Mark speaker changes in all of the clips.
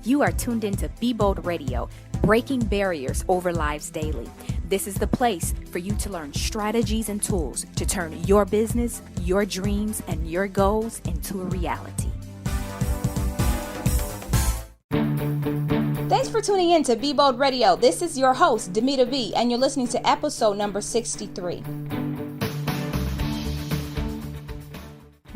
Speaker 1: You are tuned into bBold Radio, breaking barriers over lives daily. This is the place for you to learn strategies and tools to turn your business, your dreams, and your goals into a reality.
Speaker 2: Thanks for tuning in to bBold Radio. This is your host, Dymeata B, and you're listening to episode number 63.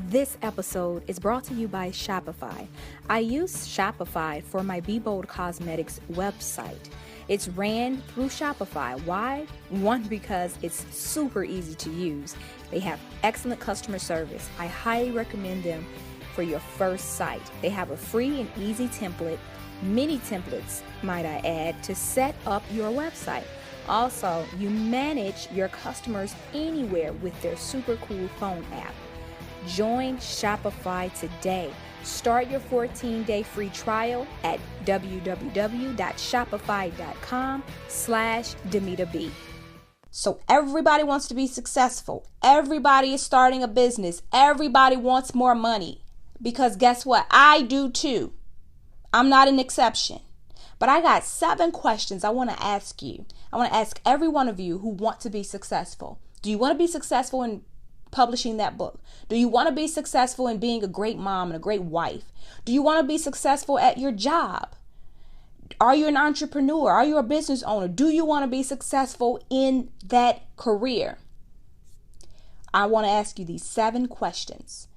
Speaker 1: This episode is brought to you by Shopify. I use Shopify for my bBold Cosmetics website. It's ran through Shopify. Why? One, because it's super easy to use. They have excellent customer service. I highly recommend them for your first site. They have a free and easy template, many templates, might I add, to set up your website. Also, you manage your customers anywhere with their super cool phone app. Join Shopify today. Start your 14-day free trial at www.shopify.com/DymeataB.
Speaker 2: So everybody wants to be successful. Everybody is starting a business. Everybody wants more money. Because guess what? I do too. I'm not an exception. But I got 7 questions I want to ask you. I want to ask every one of you who want to be successful. Do you want to be successful in publishing that book? Do you want to be successful in being a great mom and a great wife? Do you want to be successful at your job? Are you an entrepreneur? Are you a business owner? Do you want to be successful in that career? I want to ask you these 7 questions,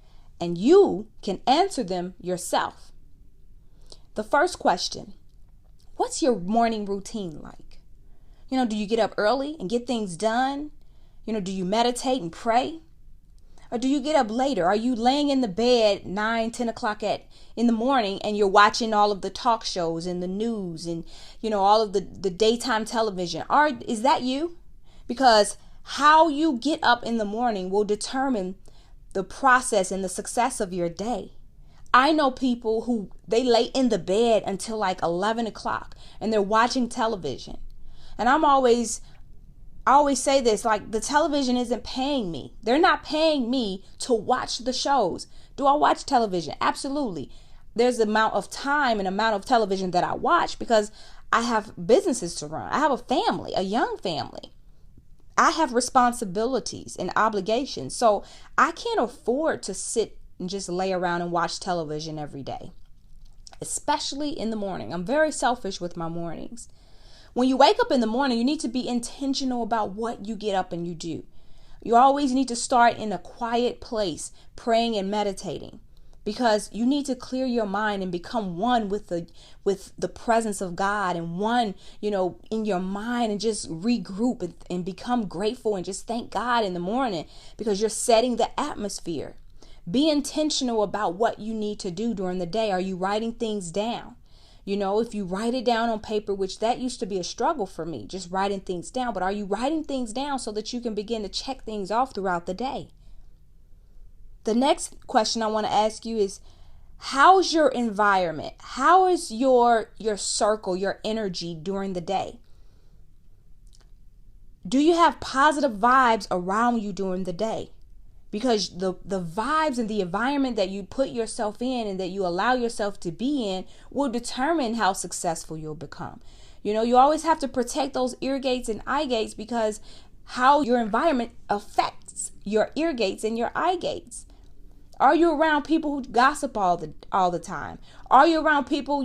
Speaker 2: and you can answer them yourself. The first question: what's your morning routine like? Do you get up early and get things done? Do you meditate and pray? Or do you get up later? Are you laying in the bed 9, 10 o'clock in the morning and you're watching all of the talk shows and the news and, all of the daytime television? Is that you? Because how you get up in the morning will determine the process and the success of your day. I know people who they lay in the bed until like 11 o'clock and they're watching television. And I always say this, like, the television isn't paying me. They're not paying me to watch the shows. Do I watch television? Absolutely. There's the amount of time and amount of television that I watch because I have businesses to run. I have a family, a young family. I have responsibilities and obligations. So I can't afford to sit and just lay around and watch television every day, especially in the morning. I'm very selfish with my mornings. When you wake up in the morning, you need to be intentional about what you get up and you do. You always need to start in a quiet place, praying and meditating, because you need to clear your mind and become one with the presence of God, and one, in your mind, and just regroup and become grateful and just thank God in the morning, because you're setting the atmosphere. Be intentional about what you need to do during the day. Are you writing things down? If you write it down on paper, which that used to be a struggle for me, just writing things down. But are you writing things down so that you can begin to check things off throughout the day? The next question I want to ask you is, how's your environment? How is your circle, your energy during the day? Do you have positive vibes around you during the day? Because the vibes and the environment that you put yourself in and that you allow yourself to be in will determine how successful you'll become. You always have to protect those ear gates and eye gates, because how your environment affects your ear gates and your eye gates. Are you around people who gossip all the time? Are you around people,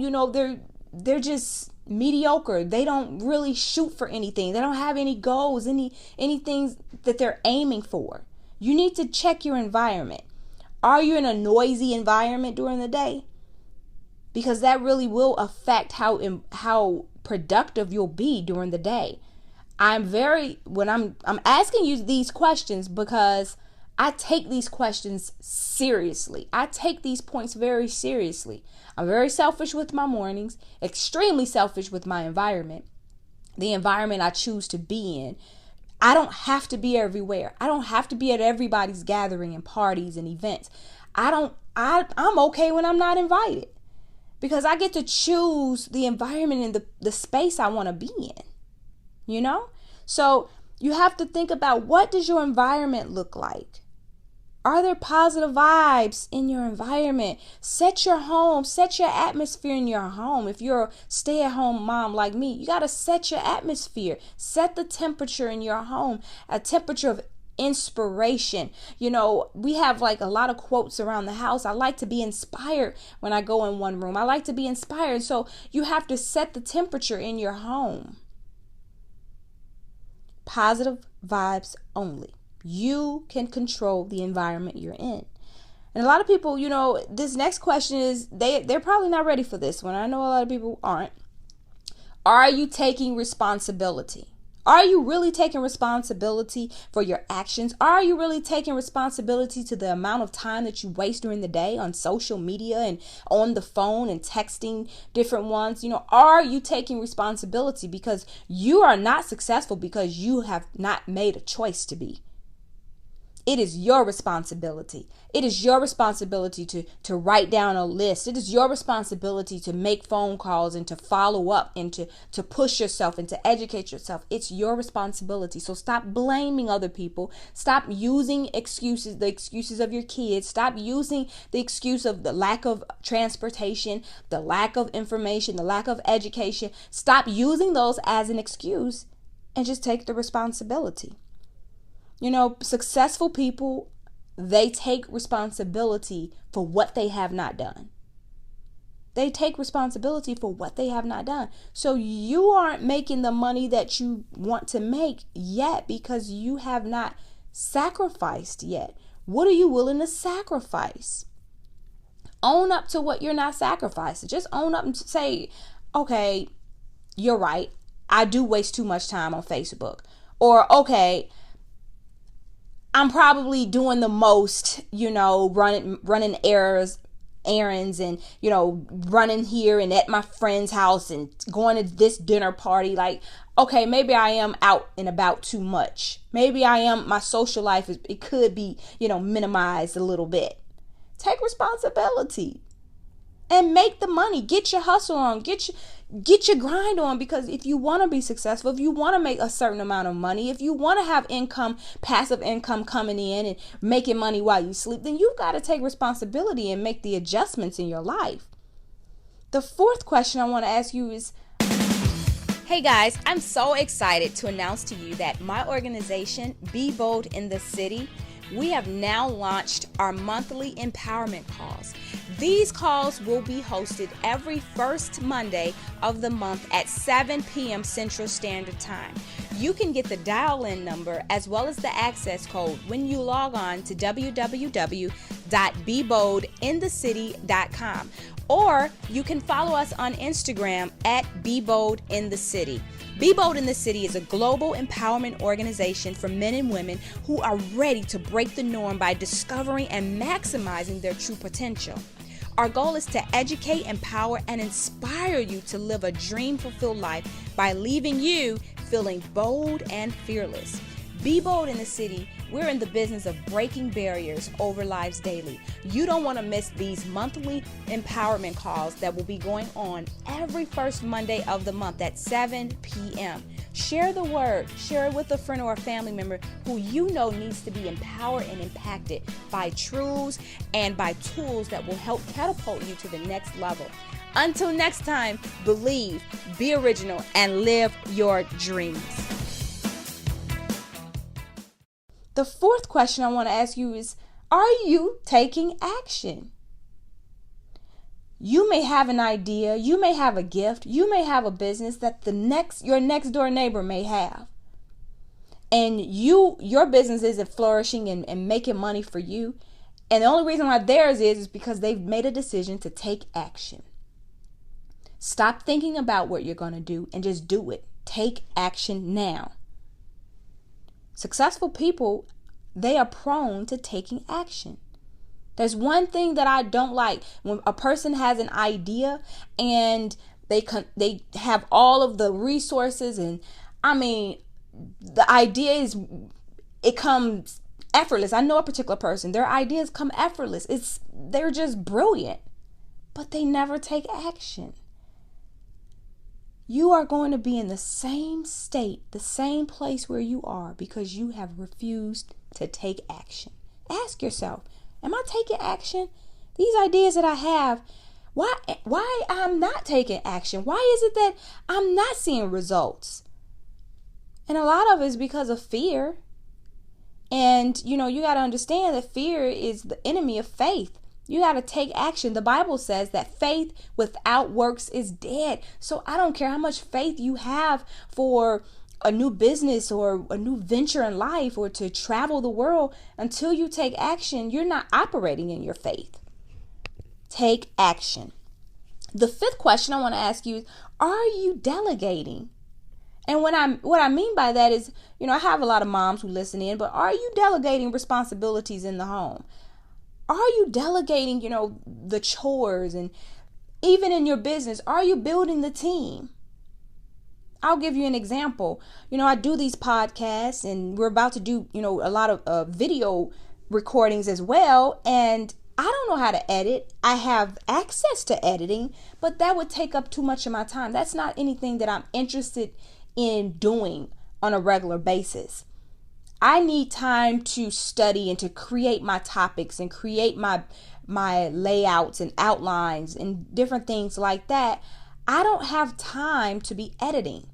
Speaker 2: they're just mediocre? They don't really shoot for anything. They don't have any goals, anything that they're aiming for. You need to check your environment. Are you in a noisy environment during the day? Because that really will affect how productive you'll be during the day. I'm asking you these questions because I take these questions seriously. I take these points very seriously. I'm very selfish with my mornings, extremely selfish with my environment, the environment I choose to be in. I don't have to be everywhere. I don't have to be at everybody's gathering and parties and events. I'm okay when I'm not invited, because I get to choose the environment and the space I want to be in, So you have to think about, what does your environment look like? Are there positive vibes in your environment? Set your home, set your atmosphere in your home. If you're a stay-at-home mom like me, you got to set your atmosphere. Set the temperature in your home, a temperature of inspiration. You know, we have like a lot of quotes around the house. I like to be inspired when I go in one room. I like to be inspired. So you have to set the temperature in your home. Positive vibes only. You can control the environment you're in. And a lot of people, you know, this next question is, they're probably not ready for this one. I know a lot of people aren't. Are you taking responsibility? Are you really taking responsibility for your actions? Are you really taking responsibility to the amount of time that you waste during the day on social media and on the phone and texting different ones? You know, are you taking responsibility? Because you are not successful because you have not made a choice to be. It is your responsibility. It is your responsibility to write down a list. It is your responsibility to make phone calls and to follow up and to push yourself and to educate yourself. It's your responsibility. So stop blaming other people. Stop using excuses, the excuses of your kids. Stop using the excuse of the lack of transportation, the lack of information, the lack of education. Stop using those as an excuse and just take the responsibility. You know, successful people, they take responsibility for what they have not done. They take responsibility for what they have not done. So you aren't making the money that you want to make yet because you have not sacrificed yet. What are you willing to sacrifice? Own up to what you're not sacrificing. Just own up and say, okay, you're right. I do waste too much time on Facebook. Or, okay, I'm probably doing the most, you know, running errands and, you know, running here and at my friend's house and going to this dinner party. Like, okay, maybe I am out and about too much. Maybe my social life it could be, you know, minimized a little bit. Take responsibility and make the money. Get your hustle on. Get your grind on, because if you want to be successful, if you want to make a certain amount of money, if you want to have income, passive income coming in and making money while you sleep, then you've got to take responsibility and make the adjustments in your life. The fourth question I want to ask you is, hey guys, I'm so excited to announce to you that my organization, bBold in the City, we have now launched our monthly empowerment calls. These calls will be hosted every first Monday of the month at 7 p.m. Central Standard Time. You can get the dial-in number as well as the access code when you log on to www.bboldinthecity.com, or you can follow us on Instagram at bboldinthecity. bBold in the City is a global empowerment organization for men and women who are ready to break the norm by discovering and maximizing their true potential. Our goal is to educate, empower, and inspire you to live a dream-fulfilled life by leaving you feeling bold and fearless. bBold in the City, we're in the business of breaking barriers over lives daily. You don't want to miss these monthly empowerment calls that will be going on every first Monday of the month at 7 p.m. Share the word. Share it with a friend or a family member who you know needs to be empowered and impacted by truths and by tools that will help catapult you to the next level. Until next time, believe, be original, and live your dreams. The fourth question I want to ask you is, are you taking action? You may have an idea, you may have a gift, you may have a business that your next door neighbor may have. And your business isn't flourishing and making money for you. And the only reason why theirs is because they've made a decision to take action. Stop thinking about what you're going to do and just do it. Take action now. Successful people, they are prone to taking action. There's one thing that I don't like when a person has an idea and they have all of the resources, and I mean, the idea it comes effortless. I know a particular person, their ideas come effortless. They're just brilliant, but they never take action. You are going to be in the same state, the same place where you are, because you have refused to take action. Ask yourself, am I taking action? These ideas that I have, why I'm not taking action? Why is it that I'm not seeing results? And a lot of it is because of fear. And, you got to understand that fear is the enemy of faith. You got to take action. The Bible says that faith without works is dead. So I don't care how much faith you have for a new business or a new venture in life or to travel the world. Until you take action, you're not operating in your faith. Take action. The fifth question I want to ask you is, are you delegating? And what I mean by that is, I have a lot of moms who listen in, but are you delegating responsibilities in the home? Are you delegating, the chores, and even in your business, are you building the team? I'll give you an example. I do these podcasts, and we're about to do, a lot of video recordings as well. And I don't know how to edit. I have access to editing, but that would take up too much of my time. That's not anything that I'm interested in doing on a regular basis. I need time to study and to create my topics and create my layouts and outlines and different things like that. I don't have time to be editing.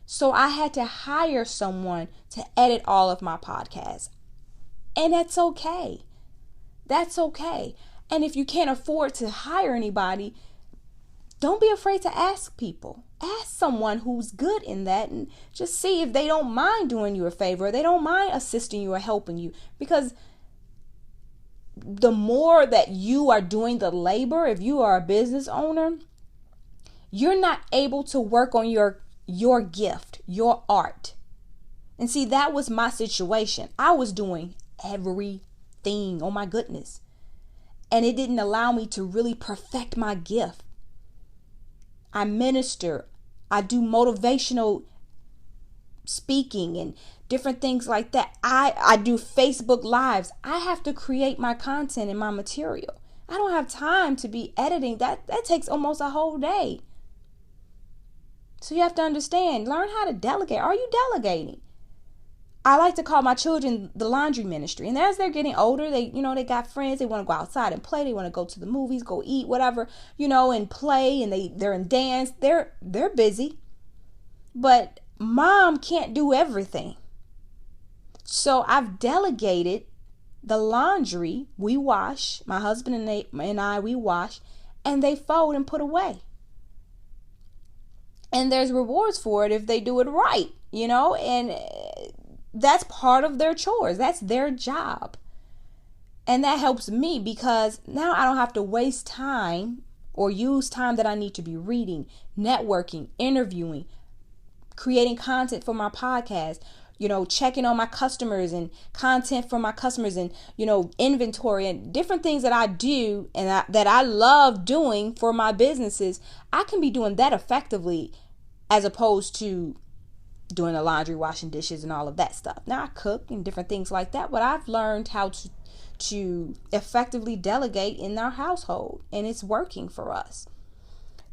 Speaker 2: So I had to hire someone to edit all of my podcasts. And that's okay. That's okay. And if you can't afford to hire anybody, don't be afraid to ask people. Ask someone who's good in that and just see if they don't mind doing you a favor, or they don't mind assisting you or helping you. Because the more that you are doing the labor, if you are a business owner, you're not able to work on your gift, your art. And see, that was my situation. I was doing everything. Oh my goodness. And it didn't allow me to really perfect my gift. I minister. I do motivational speaking and different things like that. I do Facebook Lives. I have to create my content and my material. I don't have time to be editing. That takes almost a whole day. So you have to understand, learn how to delegate. Are you delegating? I like to call my children the laundry ministry. And as they're getting older, they got friends. They want to go outside and play. They want to go to the movies, go eat, whatever, and play. And they're in dance. They're busy. But mom can't do everything. So I've delegated the laundry. We wash. My husband and I, we wash. And they fold and put away. And there's rewards for it if they do it right, and that's part of their chores. That's their job. And that helps me because now I don't have to waste time or use time that I need to be reading, networking, interviewing, creating content for my podcast, checking on my customers and content for my customers and, inventory and different things that I do and that I love doing for my businesses. I can be doing that effectively as opposed to doing the laundry, washing dishes and all of that stuff. Now I cook and different things like that, but I've learned how to effectively delegate in our household, and it's working for us.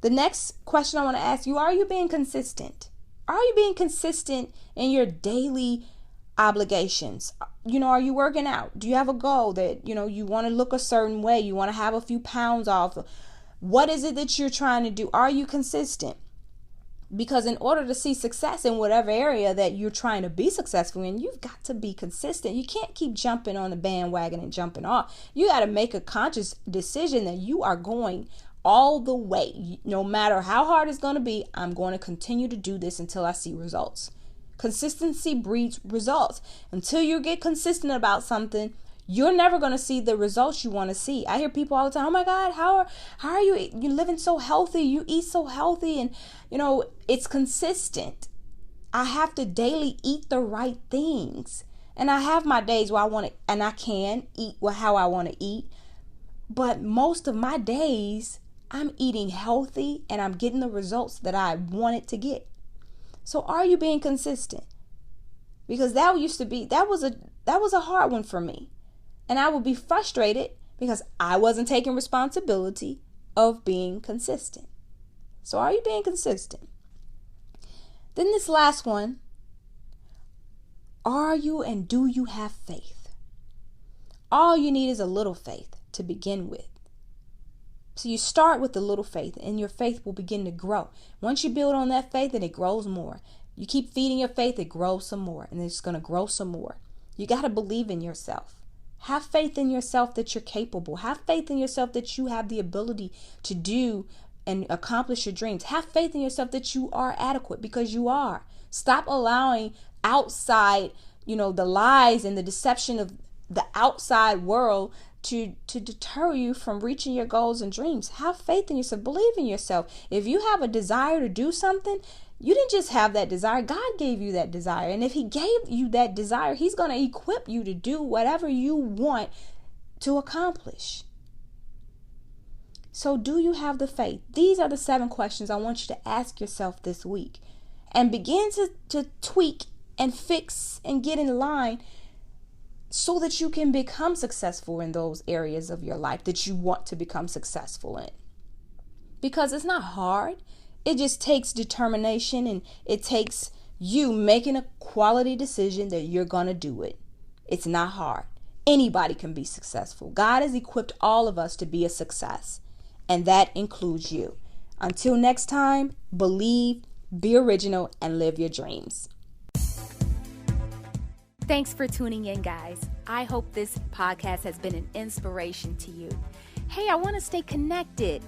Speaker 2: The next question I want to ask you, are you being consistent? Are you being consistent in your daily obligations? Are you working out? Do you have a goal that, you want to look a certain way? You want to have a few pounds off? What is it that you're trying to do? Are you consistent? Because in order to see success in whatever area that you're trying to be successful in, you've got to be consistent. You can't keep jumping on the bandwagon and jumping off. You got to make a conscious decision that you are going all the way. No matter how hard it's going to be, I'm going to continue to do this until I see results. Consistency breeds results. Until you get consistent about something, you're never going to see the results you want to see. I hear people all the time, oh my God, how are you living so healthy? You eat so healthy. And, it's consistent. I have to daily eat the right things. And I have my days where I want to, and I can eat how I want to eat. But most of my days, I'm eating healthy and I'm getting the results that I wanted to get. So are you being consistent? Because that was a hard one for me. And I would be frustrated because I wasn't taking responsibility of being consistent. So are you being consistent? Then this last one, are you and do you have faith? All you need is a little faith to begin with. So you start with the little faith, and your faith will begin to grow. Once you build on that faith, then it grows more. You keep feeding your faith, it grows some more, and it's going to grow some more. You got to believe in yourself. Have faith in yourself that you're capable. Have faith in yourself that you have the ability to do and accomplish your dreams. Have faith in yourself that you are adequate, because you are. Stop allowing outside, the lies and the deception of the outside world to deter you from reaching your goals and dreams. Have faith in yourself. Believe in yourself. If you have a desire to do something, you didn't just have that desire. God gave you that desire. And if he gave you that desire, he's going to equip you to do whatever you want to accomplish. So do you have the faith? These are the 7 questions I want you to ask yourself this week. And begin to tweak and fix and get in line so that you can become successful in those areas of your life that you want to become successful in. Because it's not hard. It just takes determination, and it takes you making a quality decision that you're going to do it. It's not hard. Anybody can be successful. God has equipped all of us to be a success, and that includes you. Until next time, believe, be original, and live your dreams.
Speaker 1: Thanks for tuning in, guys. I hope this podcast has been an inspiration to you. Hey, I want to stay connected.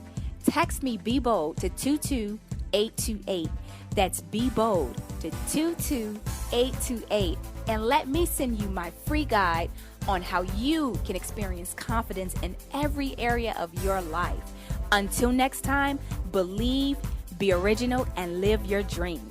Speaker 1: Text me bBold to 22828. That's bBold to 22828. And let me send you my free guide on how you can experience confidence in every area of your life. Until next time, believe, be original, and live your dreams.